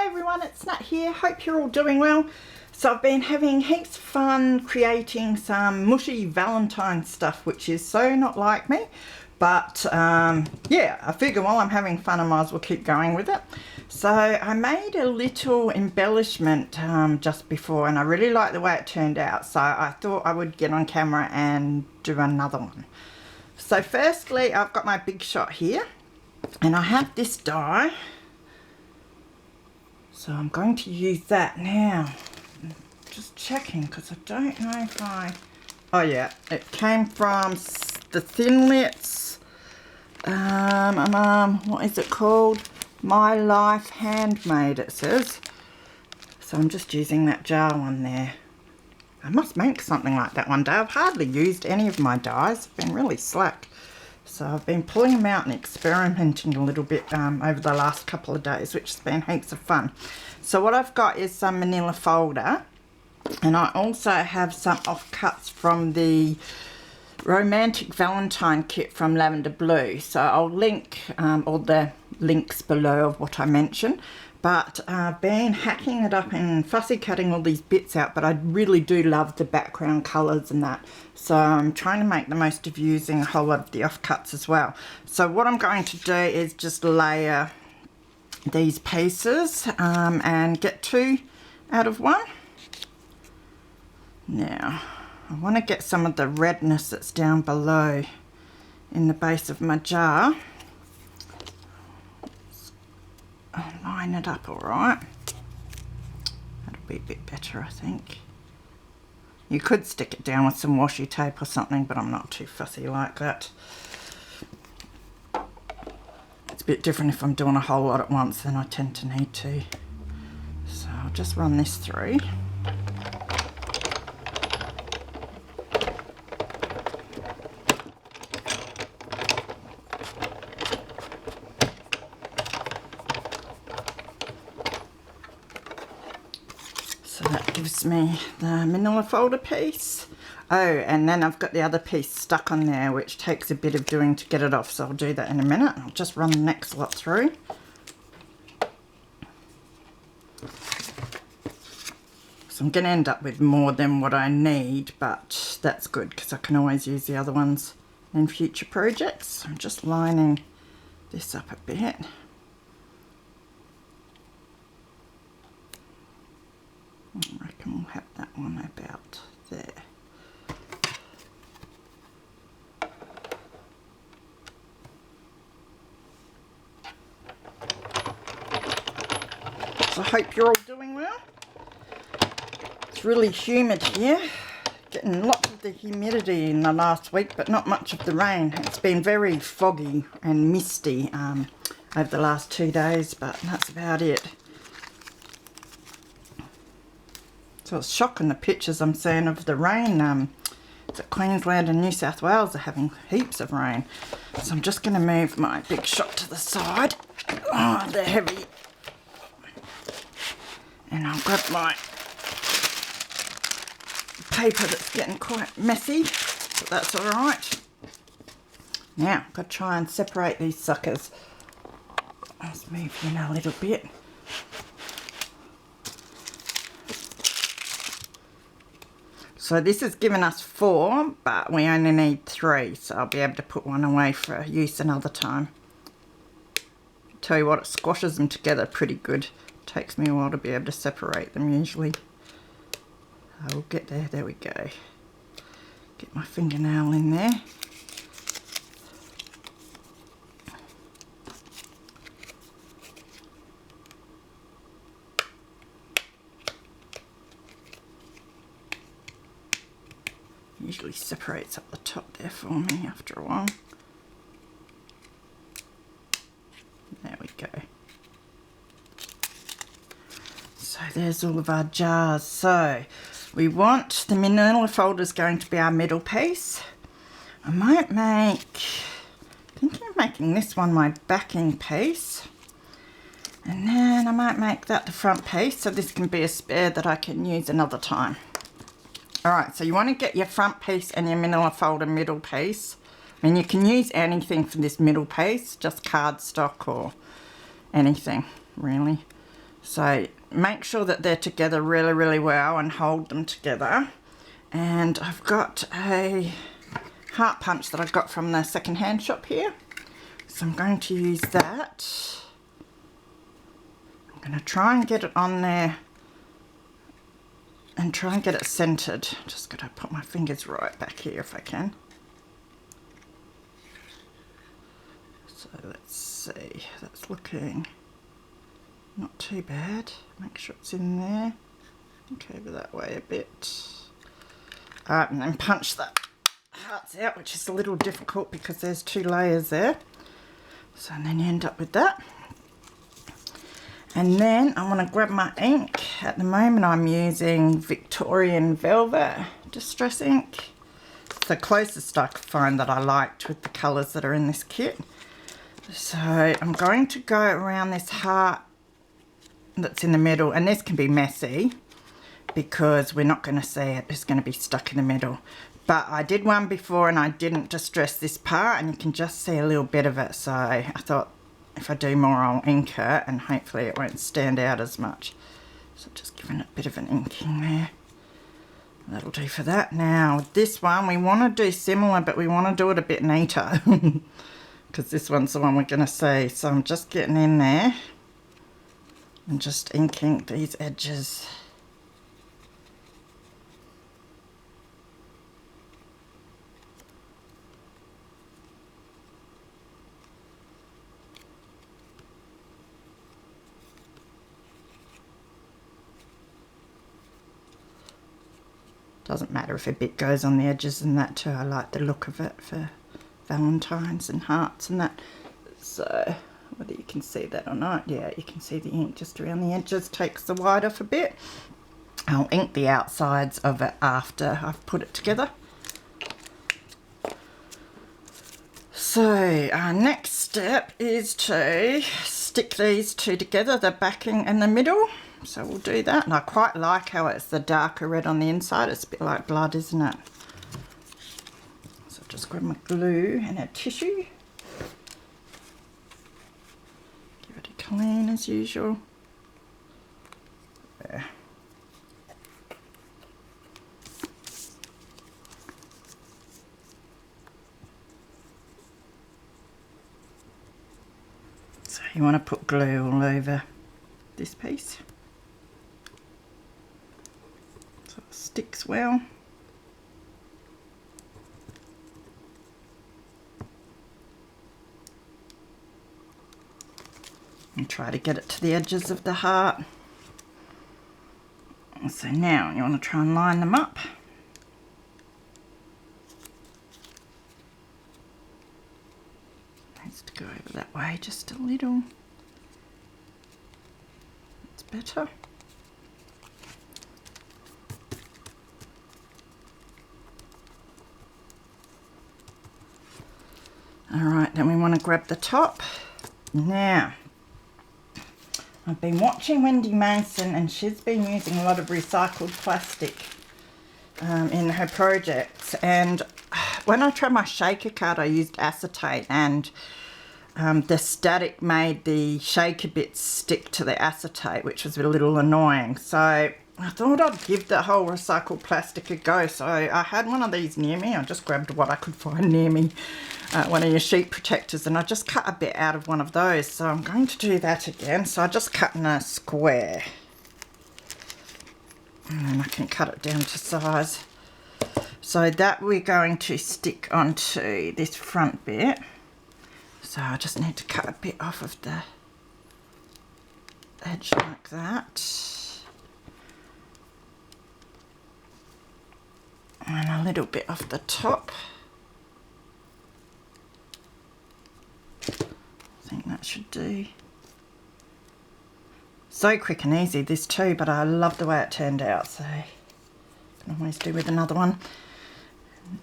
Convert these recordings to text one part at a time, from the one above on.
Hi everyone, it's Nat here. Hope you're all doing well. So I've been having heaps of fun creating some mushy Valentine stuff, which is so not like me. But yeah, I figure while I'm having fun I might as well keep going with it. So I made a little embellishment just before, and I really like the way it turned out. So I thought I would get on camera and do another one. So firstly, I've got my Big Shot here, and I have this die. So I'm going to use that now. Just checking because I don't know if oh yeah, it came from the Thinlits. What is it called? My Life Handmade, it says. So I'm just using that jar one there. I must make something like that one day. I've hardly used any of my dies. I've been really slack. So I've been pulling them out and experimenting a little bit over the last couple of days, which has been heaps of fun. So what I've got is some manila folder, and I also have some offcuts from the Romantic Valentine kit from Lavender Blue. So I'll link all the links below of what I mentioned. But I've been hacking it up and fussy cutting all these bits out, but I really do love the background colours and that. So I'm trying to make the most of using a whole lot of the offcuts as well. So what I'm going to do is just layer these pieces and get two out of one. Now, I want to get some of the redness that's down below in the base of my jar. Line it up all right. That'll be a bit better, I think. You could stick it down with some washi tape or something, but I'm not too fussy like that. It's a bit different if I'm doing a whole lot at once, then I tend to need to. So I'll just run this through. So that gives me the manila folder piece. Oh, and then I've got the other piece stuck on there, which takes a bit of doing to get it off, so I'll do that in a minute. I'll just run the next lot through. So I'm going to end up with more than what I need, but that's good because I can always use the other ones in future projects. So I'm just lining this up a bit. I reckon we'll have that one about there. So I hope you're all doing well. It's really humid here. Getting lots of the humidity in the last week, but not much of the rain. It's been very foggy and misty over the last 2 days, but that's about it. So it's shocking the pictures I'm seeing of the rain. That Queensland and New South Wales are having heaps of rain. So I'm just going to move my Big Shot to the side. Oh, they're heavy. And I'll grab my paper that's getting quite messy, but that's all right. Now, I've got to try and separate these suckers. Let's move in a little bit. So this has given us 4, but we only need 3, so I'll be able to put one away for use another time. Tell you what, it squashes them together pretty good. Takes me a while to be able to separate them usually. I'll get there, there we go. Get my fingernail in there. Usually separates up the top there for me after a while. There we go. So there's all of our jars. So we want the manila folder is going to be our middle piece. I might thinking of making this one my backing piece. And then I might make that the front piece, so this can be a spare that I can use another time. Alright, so you want to get your front piece and your manila folder middle piece. I mean, you can use anything for this middle piece, just cardstock or anything, really. So make sure that they're together really well and hold them together. And I've got a heart punch that I got from the second-hand shop here. So I'm going to use that. I'm going to try and get it on there and try and get it centered. Just got to put my fingers right back here if I can. So let's see, that's looking not too bad. Make sure it's in there. Look over that way a bit. Alright, and then punch the hearts out, which is a little difficult because there's 2 layers there. So then you end up with that. And then I want to grab my ink. At the moment I'm using Victorian Velvet Distress ink. It's the closest I could find that I liked with the colours that are in this kit. So I'm going to go around this heart that's in the middle, and this can be messy because we're not going to see it. It's going to be stuck in the middle. But I did one before and I didn't distress this part, and you can just see a little bit of it. So I thought if I do more I'll ink it and hopefully it won't stand out as much. So just giving it a bit of an inking there. That'll do for that. Now with this one we want to do similar, but we want to do it a bit neater. Because this one's the one we're going to see. So I'm just getting in there and just inking these edges. Doesn't matter if a bit goes on the edges and that too. I like the look of it for Valentines and hearts and that. So whether you can see that or not, yeah, you can see the ink just around the edges. Takes the white off a bit. I'll ink the outsides of it after I've put it together. So our next step is to stick these 2 together, the backing and the middle. So we'll do that, and I quite like how it's the darker red on the inside. It's a bit like blood, isn't it? So just grab my glue and a tissue. Give it a clean as usual. There. So you want to put glue all over this piece. So it sticks well. And try to get it to the edges of the heart. So now you want to try and line them up. Needs to go over that way just a little. It's better. Alright, then we want to grab the top. Now, I've been watching Wendy Mason, and she's been using a lot of recycled plastic in her projects. And when I tried my shaker card, I used acetate, and the static made the shaker bits stick to the acetate, which was a little annoying. So I thought I'd give the whole recycled plastic a go. So I had one of these near me. I just grabbed what I could find near me, one of your sheet protectors, and I just cut a bit out of one of those. So I'm going to do that again. So I just cut in a square, and then I can cut it down to size. So that we're going to stick onto this front bit. So I just need to cut a bit off of the edge like that. And a little bit off the top. I think that should do. So quick and easy this too, but I love the way it turned out, so I can always do with another one.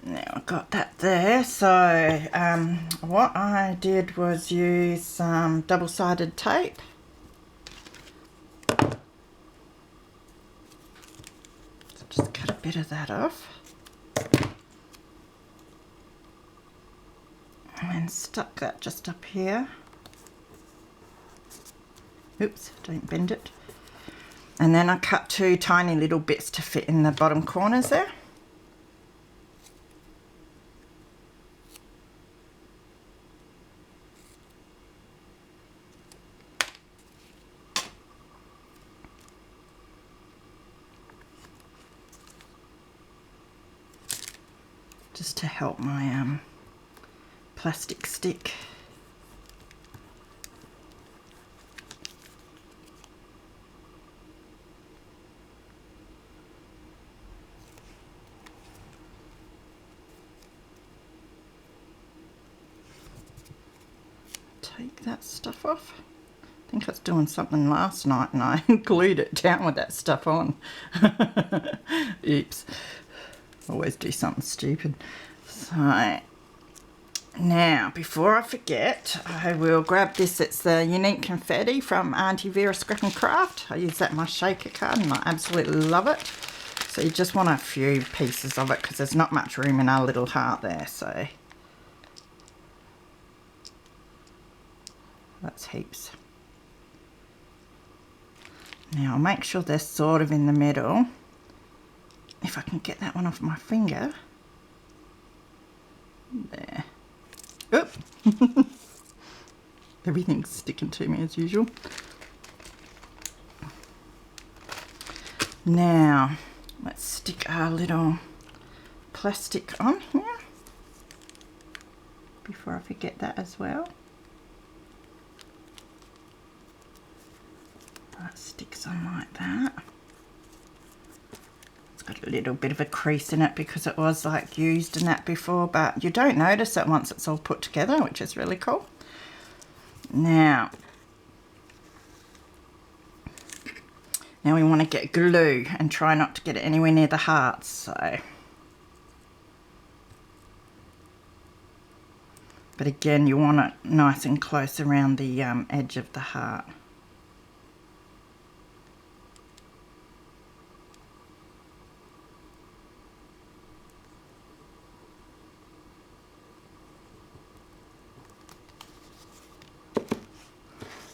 Now I've got that there. So what I did was use some double-sided tape. So just cut a bit of that off. And stuck that just up here. Oops, don't bend it. And then I cut 2 tiny little bits to fit in the bottom corners there. Just to help my plastic stick. Take that stuff off. I think I was doing something last night and I glued it down with that stuff on. Oops. Always do something stupid. So now, before I forget, I will grab this. It's the Unique Confetti from Auntie Vera Scrap and Craft. I use that in my shaker card and I absolutely love it. So you just want a few pieces of it because there's not much room in our little heart there. So that's heaps. Now I'll make sure they're sort of in the middle. If I can get that one off my finger. There. Oop. Everything's sticking to me as usual. Now, let's stick our little plastic on here. Before I forget that as well. That sticks on like that. It's got a little bit of a crease in it because it was like used in that before, but you don't notice it once it's all put together, which is really cool. Now we want to get glue and try not to get it anywhere near the hearts. So, but again, you want it nice and close around the edge of the heart.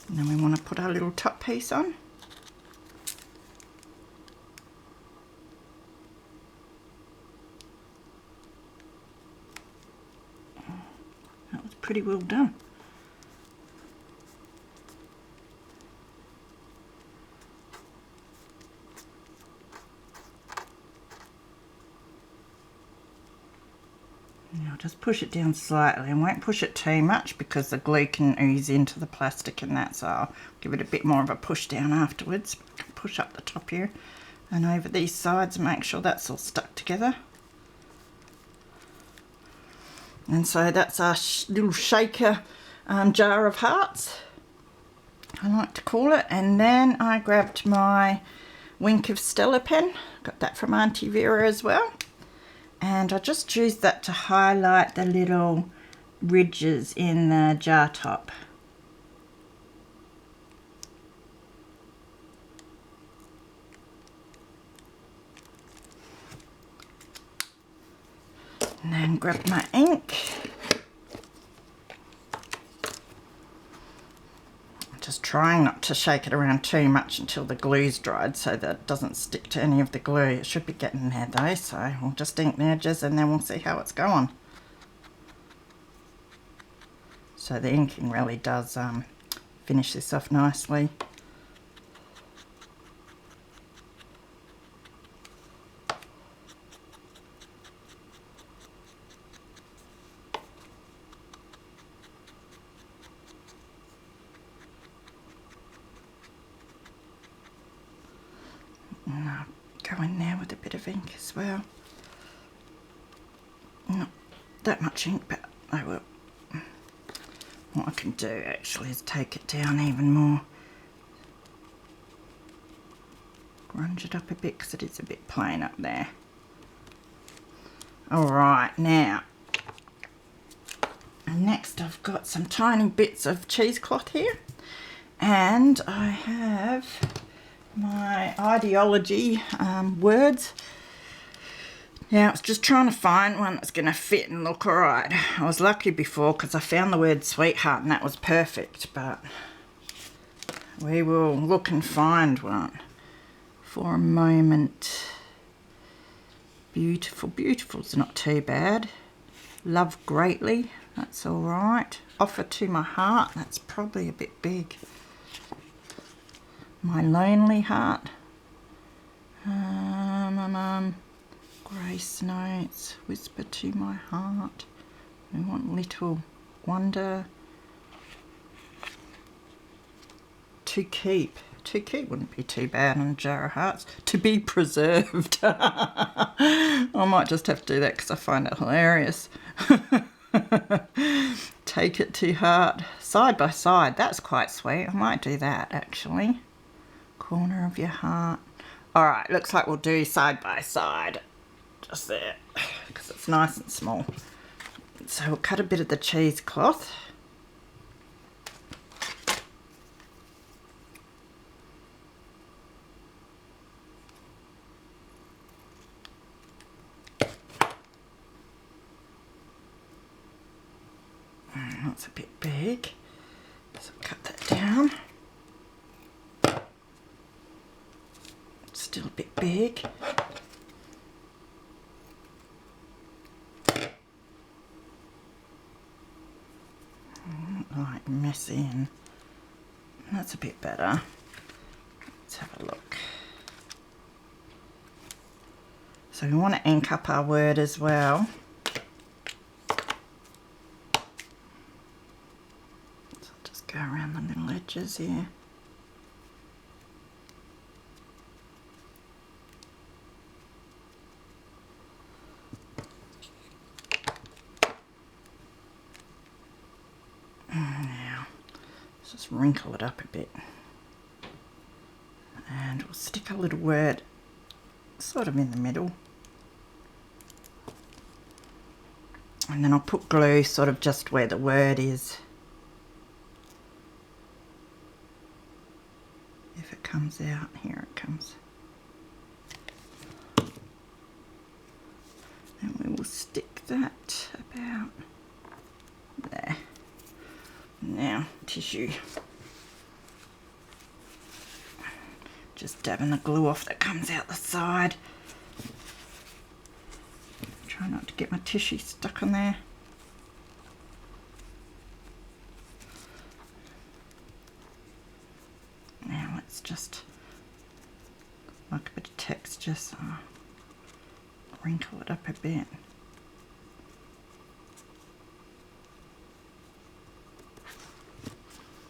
And then we want to put our little top piece on. That was pretty well done. Now just push it down slightly and won't push it too much because the glue can ooze into the plastic and that, so I'll give it a bit more of a push down afterwards. Push up the top here and over these sides and make sure that's all stuck together. And so that's our little shaker jar of hearts, I like to call it. And then I grabbed my Wink of Stella pen, got that from Auntie Vera as well. And I just used that to highlight the little ridges in the jar top. And then grab my ink. Just trying not to shake it around too much until the glue's dried so that it doesn't stick to any of the glue. It should be getting there though, so we'll just ink the edges and then we'll see how it's going. So the inking really does finish this off nicely. And I'll go in there with a bit of ink as well. Not that much ink, but I will. What I can do actually is take it down even more. Grunge it up a bit because it is a bit plain up there. Alright, now. Next I've got some tiny bits of cheesecloth here. And I have my ideology words. Now it's just trying to find one that's going to fit and look alright. I was lucky before because I found the word sweetheart and that was perfect, but we will look and find one for a moment. Beautiful, beautiful. It's not too bad. Love greatly. That's all right. Offer to my heart. That's probably a bit big. My lonely heart. Grace notes. Whisper to my heart. We want little wonder. To keep. To keep wouldn't be too bad on a jar of hearts. To be preserved. I might just have to do that because I find it hilarious. Take it to heart. Side by side. That's quite sweet. I might do that actually. Corner of your heart. Alright, looks like we'll do side by side. Just there. Because it's nice and small. So we'll cut a bit of the cheesecloth. That's a bit big, so cut that down. Still a bit big. Like messy, and that's a bit better. Let's have a look. So we want to ink up our word as well. Go around the little edges here. Now, let's just wrinkle it up a bit. And we'll stick a little word sort of in the middle. And then I'll put glue sort of just where the word is. If it comes out, here it comes. And we will stick that about there. Now, tissue. Just dabbing the glue off that comes out the side. Try not to get my tissue stuck on there. Now let's just like a bit of texture, so wrinkle it up a bit.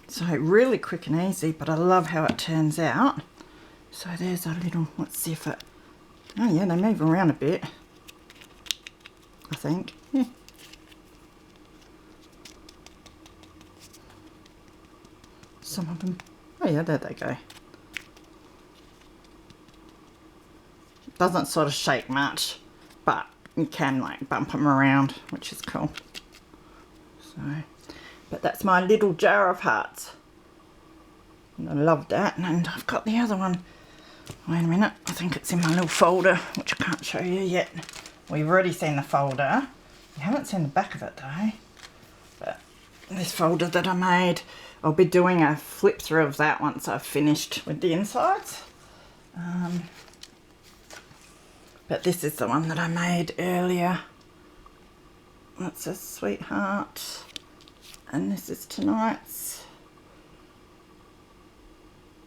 So really quick and easy, but I love how it turns out. So there's our little, let's see if it, oh yeah, they move around a bit, I think. Yeah. Some of them, oh yeah, there they go. Doesn't sort of shake much, but you can like bump them around, which is cool. So, but that's my little jar of hearts. And I love that. And I've got the other one. Wait a minute, I think it's in my little folder, which I can't show you yet. We've already seen the folder. You haven't seen the back of it though. But this folder that I made, I'll be doing a flip through of that once I've finished with the insides. But this is the one that I made earlier. That's a sweetheart. And this is tonight's.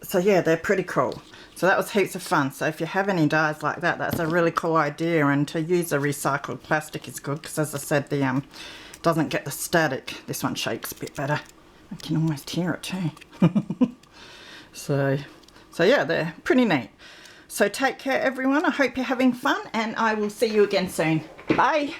So yeah, they're pretty cool. So that was heaps of fun. So if you have any dies like that, that's a really cool idea. And to use a recycled plastic is good because, as I said, the doesn't get the static. This one shakes a bit better. I can almost hear it too. So yeah, they're pretty neat. So take care everyone. I hope you're having fun and I will see you again soon. Bye.